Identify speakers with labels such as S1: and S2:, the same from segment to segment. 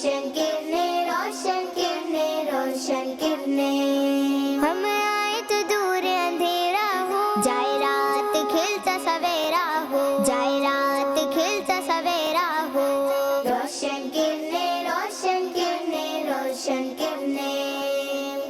S1: रोशन किरणें, रोशन किरणें, रोशन किरणें। हम आए तो दूर अंधेरा हो, जाए रात खिलता सवेरा हो, जाए रात खिलता सवेरा हो। रोशन किरणें, रोशन किरणें, रोशन किरणें।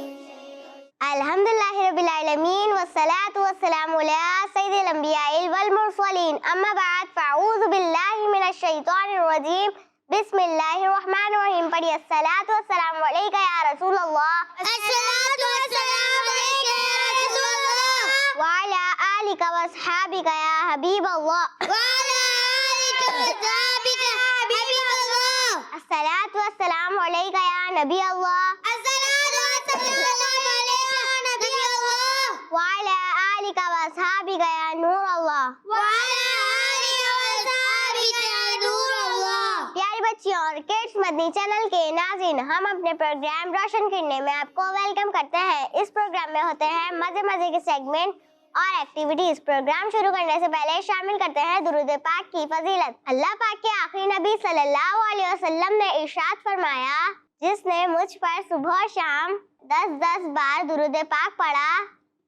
S1: अल्हम्दुलिल्लाहि रब्बिल आलमीन वस्सलातु वस्सलामु अला सय्यिदिल अंबियाइल वल मुरसलीन, अम्मा बाद फ़अऊज़ु बिल्लाहि मिनश शैतानिर रजीम, बिस्मिल्लाहिर रहमानिर रहीम। पढ़िए अस्सलातु वस्सलामु अलैका या रसूल अल्लाह, अस्सलातु वस्सलामु अलैका या रसूल अल्लाह, व अला आलिका व अस्हाबिका या हबीब अल्लाह, व अला आलिका व अस्हाबिका या हबीब अल्लाह। अस्सलातु वस्सलामु अलैका या नबी अल्लाह, अस्सलातु वस्सलामु अलैका या नबी अल्लाह, व अला आलिका व अस्हाबिका या नूर अल्लाह, व अला आलिका व अस्हाबिका या नूर अल्लाह। प्यारे बच्चियों और किड्स मदनी चैनल के नाज़रीन, हम अपने प्रोग्राम रोशन किरणें में आपको वेलकम करते हैं। इस प्रोग्राम में होते हैं मजे मजे के सेगमेंट और एक्टिविटीज। प्रोग्राम शुरू करने से पहले शामिल करते हैं दुरूद पाक की फजीलत। अल्लाह पाक के आखिरी नबी सल्लल्लाहु अलैहि वसल्लम ने इरशाद फरमाया, जिसने मुझ पर सुबह शाम 10-10 बार दुरूद पाक पढ़ा,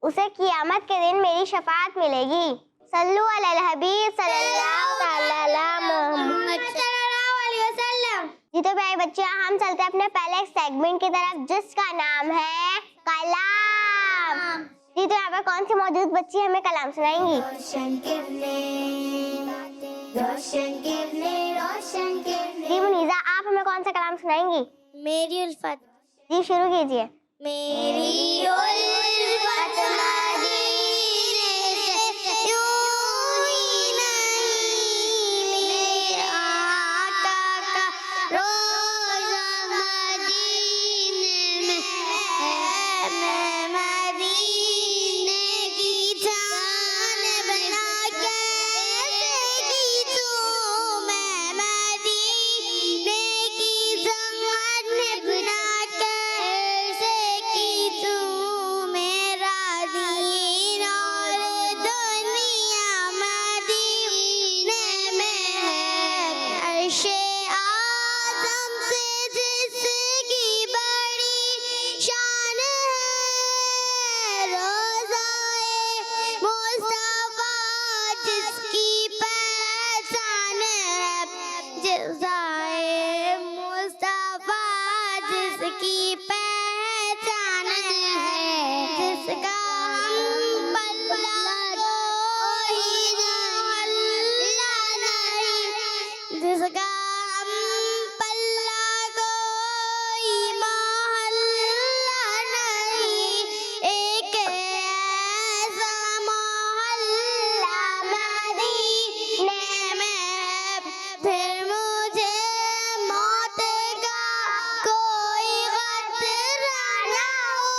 S1: उसे क़यामत के दिन मेरी शफाअत मिलेगी। सल्लु अलल हबीब सल्लल्लाहु अलैहि वसल्लम। जी तो प्यारे बच्चों, हम चलते हैं अपने पहले सेगमेंट की तरफ, जिसका नाम है कलाम। जी तो यहाँ पर कौन सी मौजूद बच्ची हमें कलाम सुनाएंगी? रोशन किरणें, रोशन किरणें, रोशन किरणें। जी मुनीज़ा, आप हमें कौन सा कलाम सुनाएंगी?
S2: मेरी उल्फत।
S1: जी शुरू कीजिए।
S2: मेरी उल्फत मदीने से यूं ही नहीं, मेरा आका का रोज़ा मदीने में है, मैं मदीने की जान बना कैसे खींचूं, मैं मदीने की जान बना कैसे खींचूं, मेरा दीन और दुनिया मदीने में है। अर्शे आज़म से जिसकी बड़ी शान है, रोज़ाए मुस्तफ़ा जिसकी पहचान है, रोज़ाए मुस्तफ़ा जिसकी पहचान है, जिसका हम पल्ला कोई अल्लाह नहीं, जिसका हम पल्ला कोई मोहल्ला नहीं, एक ऐसा मोहल्ला मदीने में है, फिर मुझे मौत का कोई खतरा ना हो,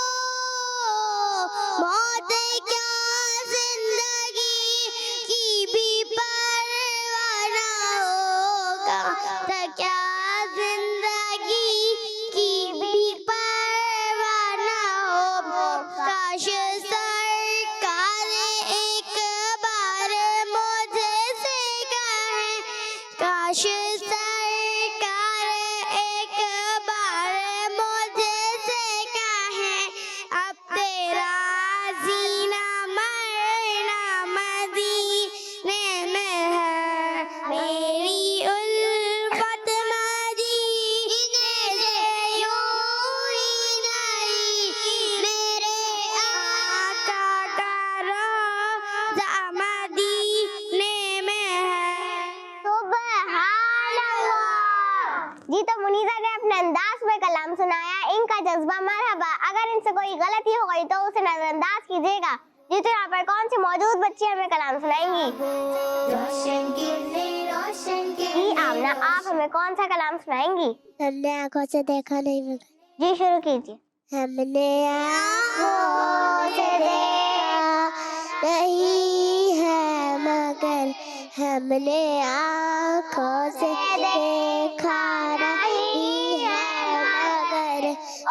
S2: मौत क्या जिंदगी की भी परवाह ना होगा, क्या जिंदगी की भी परवाह ना हो। काश सरकार एक बार मुझसे कहे, काश सरकार एक बार मुझसे कहे, अब तेरा जीना मरना मदीने में है। मेरी उल्फत मदीने से यूं ही नहीं, मेरे आका का रोज़ा मदीने में है।
S1: सुभान अल्लाह। जी तो मुनीज़ा ने अपने अंदाज में कलाम सुनाया, इनका जज्बा मरहबा। अगर इनसे कोई गलती हो गई तो उसे नजरअंदाज कीजिएगा। जी तो यहाँ पर कौन सी मौजूद बच्ची हमें कलाम सुनाएंगी? रोशन किरणें, रोशन किरणें। जी आमना, आप हमें कौन सा कलाम सुनाएंगी?
S2: हमने आँखों से देखा नहीं मगर,
S1: जी शुरू कीजिए।
S2: हमने आँखों से देखा नहीं है मगर, हमने आँखों से देखा नहीं है मगर,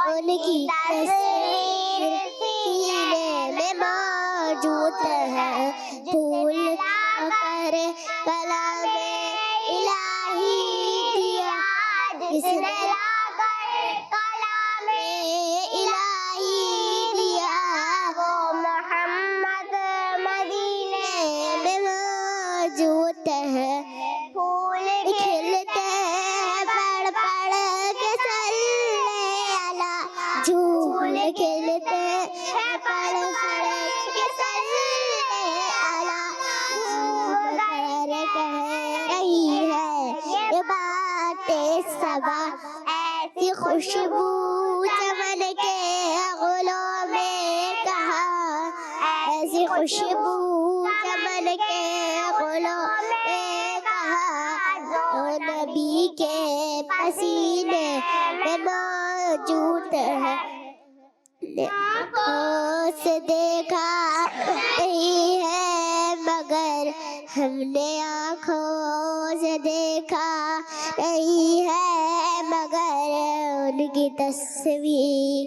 S2: उनकी तस्वीर सीने में मौजूद है। फूल कर कलाम इलाही दिया जिसने
S1: लाकर कलामे
S2: इलाही दिया,
S1: वो मोहम्मद मदीने
S2: में मौजूद है।
S1: फूल
S2: खिलते हैं पढ़ पढ़ के सल्ले अला, झूल खिलते हैं पढ़ पढ़ के सल्ले अला, झूम कर कह रही है ये बातें सबा, ऐसी खुशबू चमन के गुलों में कहा, ऐसी खुशबू चमन के गुलों में कहा, जो नबी के पसीने में मौजूद है। आँखों से देखा नहीं है मगर हमने आँखों से देखा नहीं है मगर उनकी तस्वीर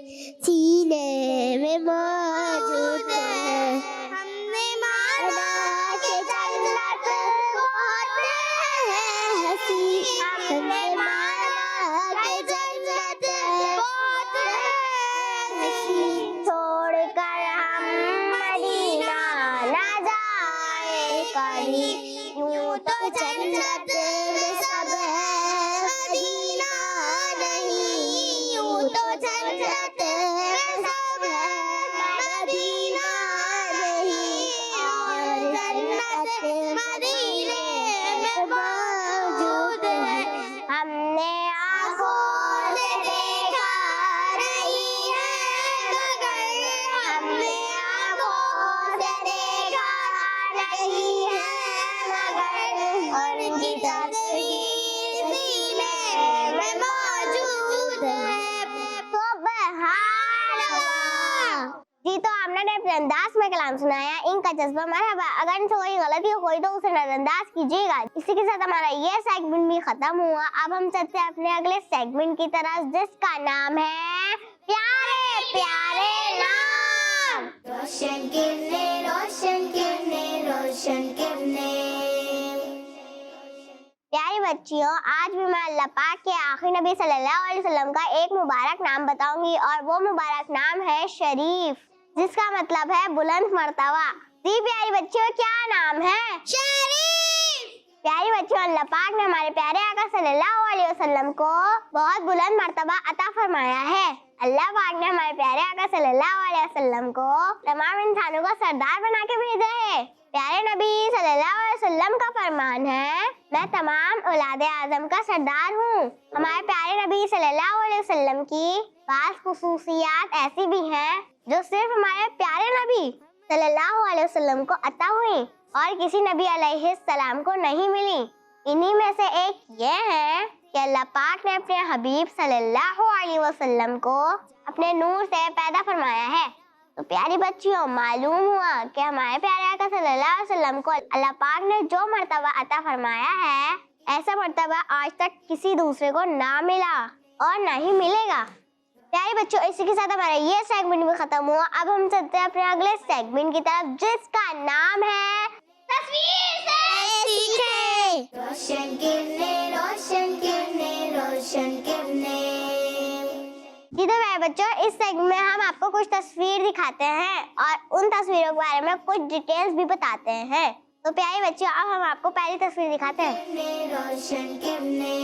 S2: सीने में मौजूद है। हमने माना कि जन्नत बहुत है हंसी, हमने माना कि जन्नत बहुत है हंसी,
S1: छोड़कर हम मदीना ना जाए कभी, यूं तो
S2: जन्नत में सब है मदीना नहीं, यूं तो जन्नत में सब है मदीना नहीं, और जन्नत मदीने में मौजूद है।
S1: हमने आँखों से देखा नहीं है मगर
S2: हमने आँखों से देखा नहीं है मगर उनकी तस्वीर सीने में मौजूद है।
S1: सुभान अल्लाह। जी तो आपने अपने अंदाज में कलाम सुनाया, इनका जज्बा मरहबा। अगर इनसे कोई गलती हो कोई तो उसे नजरअंदाज कीजिएगा। इसी के साथ हमारा ये सेगमेंट भी खत्म हुआ। अब हम चलते हैं अपने अगले सेगमेंट की तरफ, जिसका नाम है प्यारे प्यारे नाम।
S2: रोशन किरने रोशन किरने रोशन किरने।
S1: प्यारी बच्चियों, आज भी मैं अल्लाह पाक के आखिरी नबी सल्लल्लाहु अलैहि वसल्लम का एक मुबारक नाम बताऊंगी और वो मुबारक नाम है शरीफ, जिसका मतलब है बुलंद मर्तबा। जी प्यारी बच्चियों, क्या नाम है?
S2: शरीफ।
S1: प्यारी बच्चियों, अल्लाह पाक ने हमारे प्यारे आका सल्लल्लाहु अलैहि वसल्लम को बहुत बुलंद मर्तबा अता फरमाया है। अल्लाह पाक ने हमारे प्यारे आका सल्लल्लाहु अलैहि वसल्लम को तमाम इंसानों का सरदार बना के भेजा है। प्यारे नबी सल्लल्लाहु अलैहि वसल्लम का फरमान है, मैं तमाम औलाद आदम का सरदार हूँ। हमारे प्यारे नबी सल्लल्लाहु अलैहि वसल्लम की बात खुसूसियात ऐसी भी हैं जो सिर्फ हमारे प्यारे नबी सल्लल्लाहु अलैहि वसल्लम को अता हुई और किसी नबी अलैहिस्सलाम को नहीं मिली। इन्हीं में से एक ये है कि अल्लाह पाक ने अपने हबीब सल्लल्लाहु अलैहि वसल्लम को अपने नूर से पैदा फरमाया है। तो प्यारी बच्चियों, मालूम हुआ कि हमारे प्यारे आका सल्लल्लाहु अलैहि वसल्लम को अल्लाह पाक ने जो मर्तबा अता फरमाया है, ऐसा मर्तबा आज तक किसी दूसरे को ना मिला और ना ही मिलेगा। प्यारे बच्चों, इसी के साथ हमारा ये सेगमेंट भी खत्म हुआ। अब हम चलते हैं अपने अगले सेगमेंट की तरफ, जिसका नाम है तस्वीर से सीखे।
S2: रोशन किरने रोशन किरने रोशन किरने।
S1: जी तो प्यारे बच्चों, इस सेगमेंट में हम आपको कुछ तस्वीर दिखाते हैं और उन तस्वीरों के बारे में कुछ डिटेल्स भी बताते हैं। तो प्यारे बच्चों, अब हम आपको पहली तस्वीर दिखाते हैं।
S2: रोशन किरने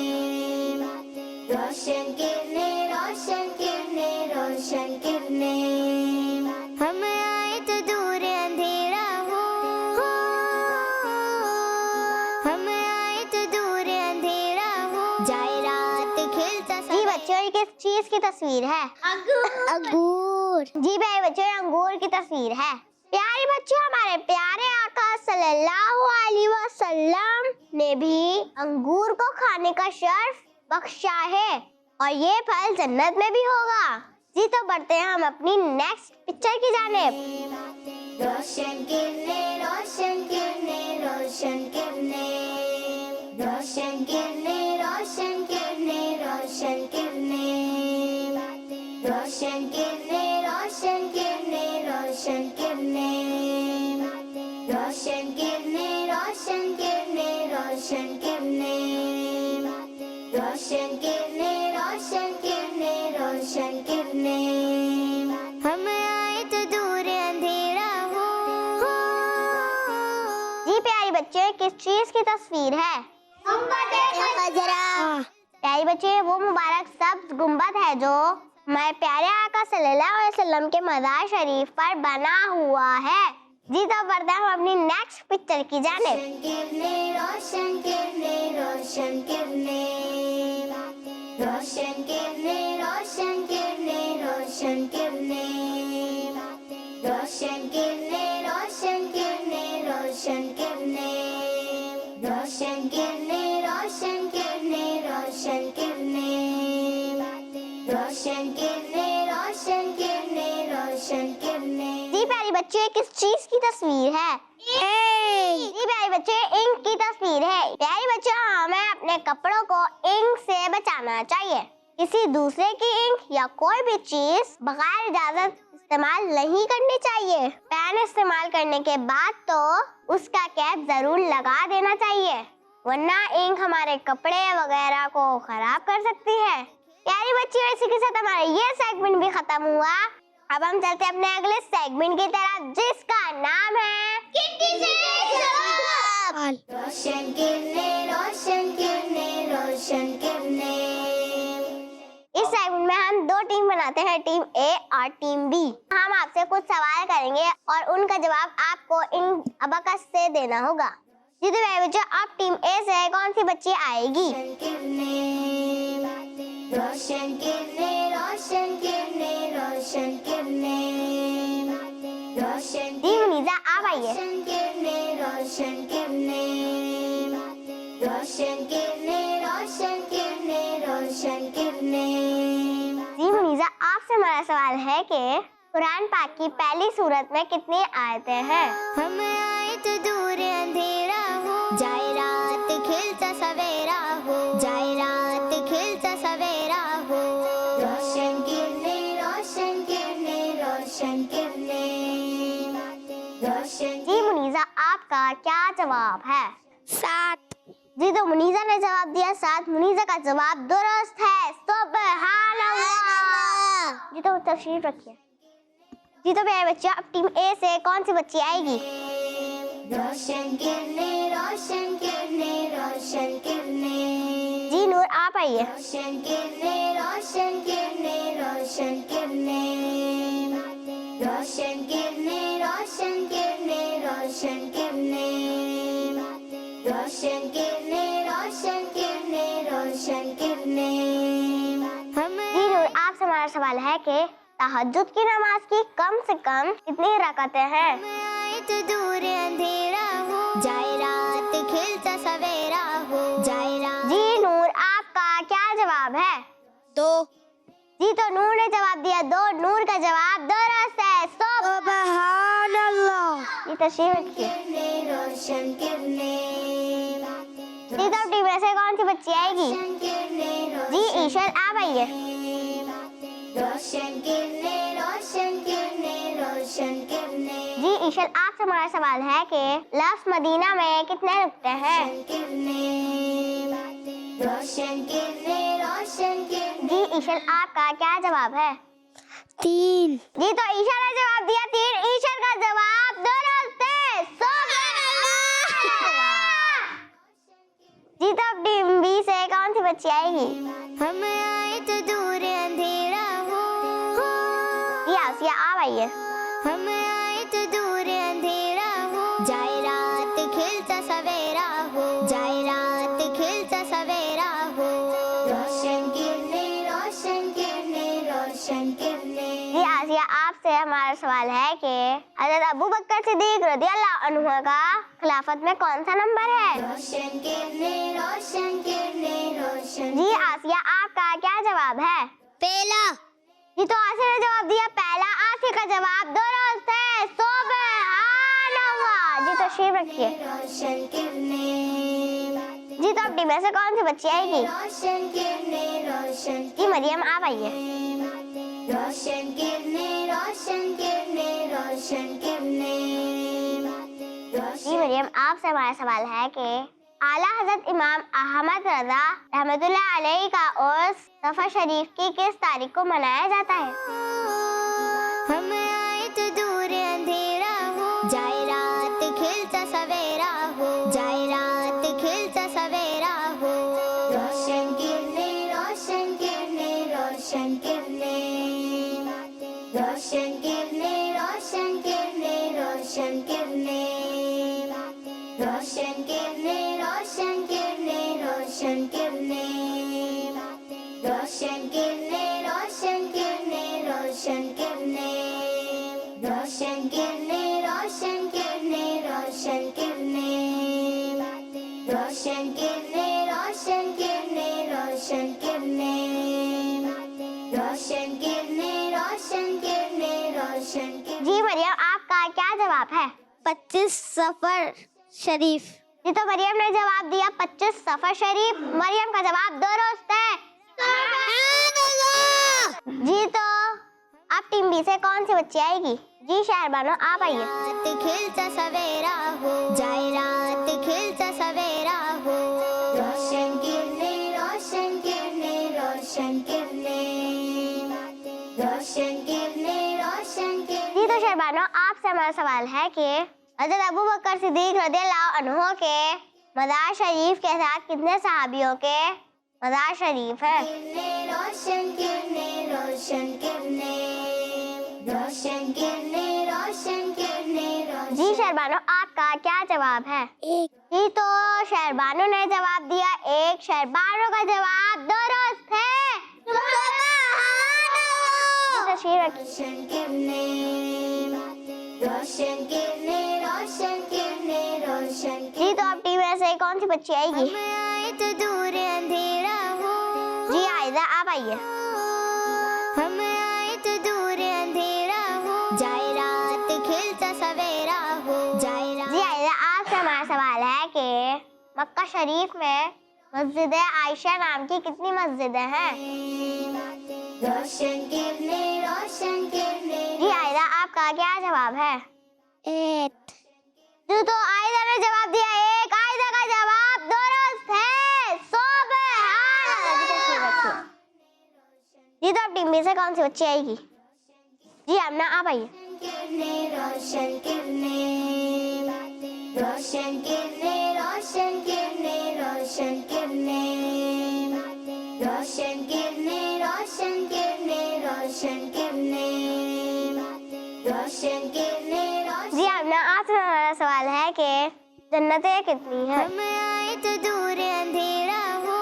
S2: रोशन किरने रोशन किरने रोशन किरने। हम आए तो दूर अंधेरा हो, हम आए तो दूर अंधेरा हो, जाए रात खिलता।
S1: जी बच्चों, ये किस चीज की तस्वीर है?
S2: अंगूर।
S1: जी प्यारे बच्चों, ये अंगूर की तस्वीर है। प्यारे बच्चों, हमारे प्यारे आका सल्लल्लाहु अलैहि वसल्लम ने भी अंगूर को खाने का शर्फ बख्शा है और ये फल जन्नत में भी होगा। जी तो बढ़ते हैं हम अपनी नेक्स्ट पिक्चर की जानिब।
S2: रोशन किरने रोशन किरने रोशन किरने रोशन किरने रोशन किरने रोशन किरने रोशन किरने रोशन किरने रोशन किरने रोशन किरने रोशन किरने रोशन किरने रोशन किरने रोशन
S1: की तस्वीर है? प्यारे बच्चे, वो मुबारक सब्ज गुंबद है जो हमारे प्यारे आका सल्लल्लाहु अलैहि वसल्लम के मज़ार शरीफ पर बना हुआ है। जी तो बढ़ते हैं हम अपनी नेक्स्ट पिक्चर की जानिब।
S2: रोशन किरने, रोशन किरने, रोशन किरने, रोशन किरने, रोशन किरने, रोशन किरने, रोशन किरने, रोशन किरने, रोशन किरने, रोशन किरने, रोशन किरने, रोशन किरने, रोशन किरने, रोशन किरने।
S1: जी प्यारे बच्चे, किस चीज की तस्वीर है? जी प्यारे बच्चे, इंक की तस्वीर है। प्यारे बच्चे, हमें अपने कपड़ों को इंक से बचाना चाहिए। किसी दूसरे की इंक या कोई भी चीज बगैर इजाजत इस्तेमाल नहीं करनी चाहिए। पेन इस्तेमाल करने के बाद तो उसका कैप जरूर लगा देना चाहिए, वरना इंक हमारे कपड़े वगैरह को खराब कर सकती है। प्यारे बच्चे, इसी के साथ हमारा ये सेगमेंट भी खत्म हुआ। अब हम चलते हैं अपने अगले सेगमेंट की तरफ, जिसका नाम है किट्टी से जवाब।
S2: रोशन किरने, रोशन किरने, रोशन किरने।
S1: इस सेगमेंट में हम दो टीम बनाते हैं, टीम ए और टीम बी। हम आपसे कुछ सवाल करेंगे और उनका जवाब आपको इन अबाकस से देना होगा। जी तो प्यारे बच्चों, अब टीम ए से कौन सी बच्ची आएगी?
S2: रोशन किरने, रोशन किरने, रोशन किरने, रोशन
S1: जी मुनीजा, आप आइए।
S2: रोशन किरने, रोशन किरने, रोशन किरने, रोशन किरने, रोशन किरने।
S1: जी मुनीजा, आपसे हमारा सवाल है कि कुरान पाक की पहली सूरत में कितनी आयतें हैं?
S2: हम आए तो दूर अंधेरा हो, जाए रात खिलता सवेरा हो, जाए रात खिलता सवेरा हो। रोशन किरने, रोशन किरने, रोशन किरने, रोशन।
S1: जी मुनीजा, आपका क्या जवाब है?
S2: 7।
S1: जी तो मुनीजा ने जवाब दिया 7। मुनीजा का जवाब दुरुस्त है। सुभान अल्लाह। जी तो तशरीफ रखिए। जी तो प्यारे बच्चे, अब टीम ए से कौन सी बच्ची आएगी?
S2: रोशन किरने, रोशन किरने, रोशन किरने।
S1: जी नूर, आप आइए।
S2: रोशन किरने, रोशन किरने, रोशन किरने, रोशन किरने, रोशन किरने, रोशन किरने, रोशन किरने, रोशन किरने, रोशन किरने।
S1: जी नूर, आपसे हमारा सवाल है कि तहज्जुद की नमाज की कम से कम कितनी रकातें हैं?
S2: आए तो दूर अंधेरा हो, जाए रात खिलता सवेरा हो, जाए रात।
S1: जी नूर, आपका क्या जवाब है?
S2: 2।
S1: जी तो नूर ने जवाब दिया 2। नूर का जवाब दुरुस्त है। सुभान अल्लाह। जी तशरीफ रखिए।
S2: रोशन किरने,
S1: जी तो टीम में से कौन सी बच्ची आएगी? जी ईशल, आप आइए।
S2: रोशन किरने, रोशन किरने, रोशन किरने।
S1: जी ईशल, आपसे हमारा सवाल है कि लफ्ज़ मदीना में कितने नुक्ते हैं?
S2: रोशन किरने, रोशन किरने।
S1: जी ईशल, आपका क्या जवाब है?
S2: 3।
S1: जी तो ईशल ने जवाब दिया 3। ईशल का जवाब दुरुस्त है। जी तो टीम बी से कौन सी बच्ची आएगी?
S2: हम आए तो दूर अंधेरा हो,
S1: जी आसिया, आप आइए।
S2: हम आए तो दूर अंधेरा हो, जाए रात खिलता सवेरा हो, जाए रात खिलता सवेरा हो। रोशन किरने, रोशन किरने, रोशन किरने।
S1: जी आसिया, आपसे हमारा सवाल है कि हज़रत अबू बकर सिद्दीक रज़ियल्लाहु अन्हु का खिलाफत में कौन सा नंबर है?
S2: रोशन किरने, रोशन किरने, रोशन।
S1: जी आसिया, आपका क्या जवाब है?
S2: पहला।
S1: जी तो आसिया ने जवाब दिया पहला। आसिया का जवाब दुरुस्त है। सुभान अल्लाह। जी तशरीफ रखिए।
S2: रोशन किरने,
S1: जी तो अब टीम में से कौन सी बच्ची आएगी?
S2: रोशन किरने, रोशन।
S1: जी मरियम, आप आइए।
S2: रोशन किरने, रोशन किरने, रोशन किरने।
S1: जी मरियम, आपसे हमारा सवाल है कि आला हजरत इमाम अहमद रजा रहमतुल्लाह अलैहि का उर्स सफर शरीफ की किस तारीख को मनाया जाता है?
S2: हम आए तो दूर अंधेरा हो, जाए रात खिलता सवेरा हो, जाए रात रोशन किरणें, रोशन किरणें, रोशन किरणें, रोशन किरणें, रोशन किरणें, रोशन किरणें, रोशन किरणें, रोशन किरणें, रोशन किरणें, रोशन किरणें, रोशन किरणें, रोशन किरणें, रोशन किरणें, रोशन किरणें, रोशन किरणें, रोशन किरणें, रोशन किरणें, रोशन किरणें, रोशन किरणें।
S1: जी मरियम, आपका क्या जवाब है?
S2: 25 सफर शरीफ।
S1: जी तो मरियम ने जवाब दिया 25 सफर शरीफ। मरियम का जवाब दुरुस्त है। जी तो अब टीम बी से कौन सी बच्ची आएगी? जी शहरबानो, आप आइए।
S2: रात खिलता सवेरा हो, जाए रात खिलता सवेरा हो, रोशन किरणें, रोशन किरणें, रोशन किरणें, रोशन किरणें, रोशन किरणें।
S1: जी तो शहरबानो, आपसे हमारा सवाल है कि हज़रत अबू बकर सिद्दीक रज़ियल्लाहु अन्हु के मज़ार शरीफ के साथ कितने सहाबियों के मज़ार शरीफ है?
S2: रोशन किरणें, रोशन किरणें, रोशन किरणें, रोशन किरणें, रोशन।
S1: जी शहरबानो, आपका क्या जवाब है?
S2: 1।
S1: जी तो शहरबानो ने जवाब दिया 1। शहरबानो का जवाब दुरुस्त है। तशरीफ रखिए।
S2: रोशन किरणें, रोशन किरणें, रोशन किरणें, रोशन।
S1: जी तो अब टीम में से कौन सी बच्ची आएगी?
S2: हम आए तो दूर अंधेरा हो,
S1: जी आयदा, आप आइए।
S2: हम आए तो दूर अंधेरा हो, जाए रात खिलता सवेरा हो, जाए रात।
S1: जी आयदा, आपसे हमारा सवाल है कि मक्का शरीफ में मस्जिद आयशा नाम की कितनी मस्जिदें हैं?
S2: रोशन किरणें, रोशन किरणें।
S1: जी आयदा, आपका क्या जवाब है?
S2: 8।
S1: जी तो आयदा ने जवाब दिया 1। आयदा का जवाब दुरुस्त है। सुभान अल्लाह। जी तो अब टीम बी से कौन सी बच्ची आएगी? जी आमना, आप आइए।
S2: रोशन किरणें, रोशन किरणें, रोशन किरणें, रोशन किरणें, रोशन किरणें, रोशन किरणें, रोशन किरणें, रोशन किरणें, रोशन।
S1: जी आमना, आपसे हमारा सवाल है कि जन्नतें कितनी हैं?
S2: हम आए तो दूर अंधेरा हो,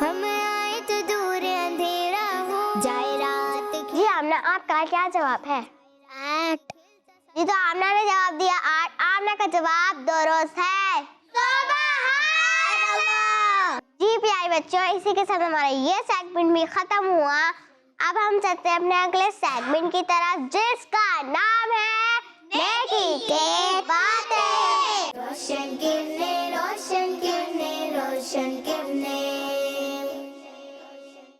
S2: हम आए तो दूर अंधेरा हो, जाए रात।
S1: जी आमना, आपका क्या जवाब है?
S2: 8।
S1: जी तो आमना ने जवाब दिया 8। आमना का जवाब दुरुस्त है। सुभान अल्लाह। जी प्यारे बच्चों, इसी के साथ हमारा ये सेगमेंट भी खत्म हुआ। अब हम चलते हैं अपने अगले सेगमेंट की तरफ, जिसका नाम है नेकी के बातें।
S2: रोशन किरणें, रोशन किरणें, रोशन किरणें।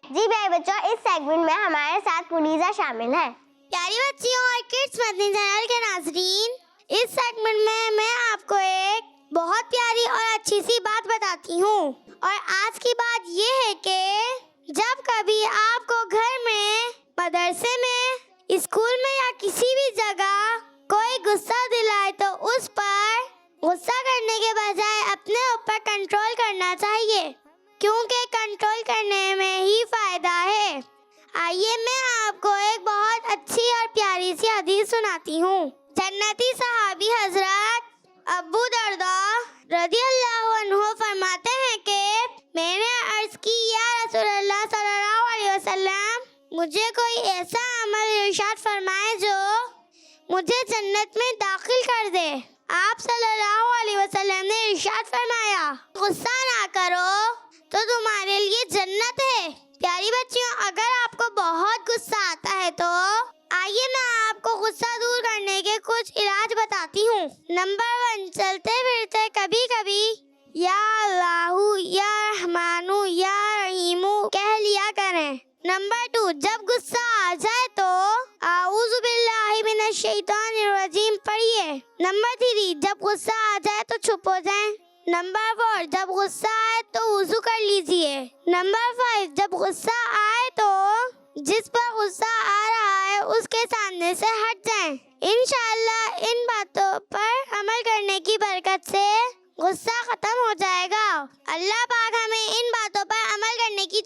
S1: जी प्यारे बच्चों, इस सेगमेंट में हमारे साथ मुनीजा शामिल है।
S2: प्यारी बच्चियों और किड्स मदनी चैनल के नाज़रीन, इस सेगमेंट में मैं आपको एक बहुत प्यारी और अच्छी सी बात बताती हूँ। और आज की बात ये है कि जब कभी आपको घर में, मदरसे में, स्कूल में या किसी भी जगह कोई गुस्सा दिलाए तो उस पर गुस्सा करने के बजाय अपने ऊपर कंट्रोल करना चाहिए, क्योंकि कंट्रोल करने में ही फायदा है। आइए मैं आपको एक बहुत अच्छी और प्यारी सी हदीस सुनाती हूँ। जन्नती सहाबी हजरत अबू दरदा रज़ियल्लाहु अन्हु फरमाते हैं कि मैंने अर्ज की, या रसूलल्लाह सल्लल्लाहु अलैहि वसल्लम, मुझे कोई ऐसा अमल इरशाद फरमाए जो मुझे जन्नत में दाखिल कर दे। आप सल्लल्लाहु अलैहि वसल्लम ने इरशाद फरमाया, गुस्सा ना करो तो तुम्हारे लिए जन्नत है। प्यारी बच्चियों, अगर आपको बहुत गुस्सा आता है तो आइए मैं आपको गुस्सा दूर करने के कुछ इलाज बताती हूँ। नंबर 1, चलते फिरते कभी कभी या अल्लाहू, या रहमानू, या रहीमू कह लिया करें। नंबर 2, जब गुस्सा आ जाए तो आऊज़ु बिल्लाहि मिनश शैतानिर रजीम पढ़िए। नंबर 3, जब गुस्सा आ जाए तो चुप हो जाएं। नंबर 4, जब गुस्सा आए तो वुज़ू कर लीजिए। नंबर 5, जब गुस्सा आए तो जिस पर गुस्सा आ रहा है उसके सामने से हट जाएं। इंशाअल्लाह इन बातों पर अमल करने की बरकत से गुस्सा खत्म हो जाएगा। अल्लाह पाक हमें इन बातों पर अमल करने की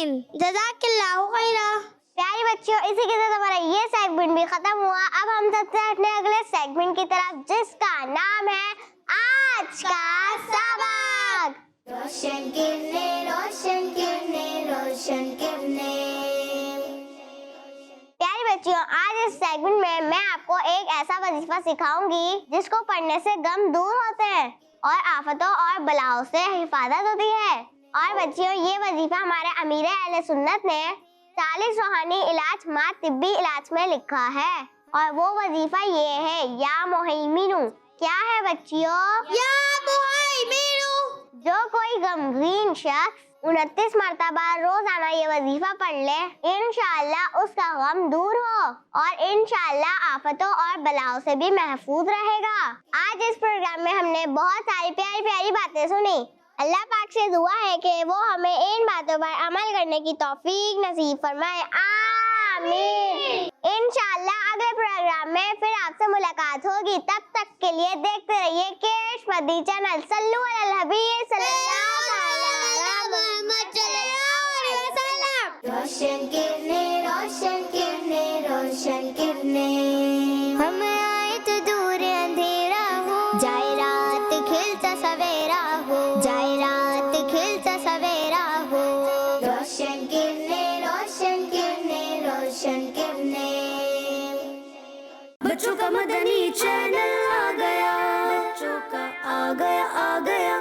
S2: आमीन। जज़ाकल्लाहु खैरा।
S1: प्यारे बच्चों, इसी के साथ हमारा ये सेगमेंट भी खत्म हुआ। अब हम चलते हैं अपने अगले सेगमेंट की तरफ, जिसका नाम है आज का सबक।
S2: रोशन किरने, रोशन किरने, रोशन किरने।
S1: प्यारे बच्चों, आज इस सेगमेंट में मैं आपको एक ऐसा वजीफा सिखाऊंगी जिसको पढ़ने से गम दूर होते हैं और आफतों और बलाओं से हिफाजत होती है। और बच्चियों, ये वजीफा हमारे अमीर अहले सुन्नत ने 40 रूहानी इलाज मा तिब्बी इलाज में लिखा है। और वो वजीफा ये है, या मुहैमिनु। क्या है बच्चियों?
S2: या मुहैमिनु।
S1: जो कोई गमगीन शख्स 29 मरतबा रोजाना ये वजीफा पढ़ ले, इंशाअल्लाह उसका गम दूर हो और इंशाअल्लाह आफतों और बलाओं से भी महफूज रहेगा। आज इस प्रोग्राम में हमने बहुत सारी प्यारी प्यारी बातें सुनी। अल्लाह पाक से दुआ है कि वो हमें इन बातों पर अमल करने की तौफीक नसीब फरमाए। आमीन। इंशाअल्लाह अगले प्रोग्राम में फिर आपसे मुलाकात होगी। तब तक के लिए देखते रहिए केश मदी चैनल। सल्लु अलल हबीब सल्लल्लाहु अलैहि वसल्लम।
S2: रोशन किरने, रोशन किरने, रोशन किरने। हम आए तो दूर अंधेरा हो, जाए रात खिलता सवेरा हो, जाए रात खिलता सवेरा हो। रोशन किरने, रोशन किरने, रोशन किरने। बच्चों का मदनी चैनल आ गया, बच्चों का आ गया, आ गया।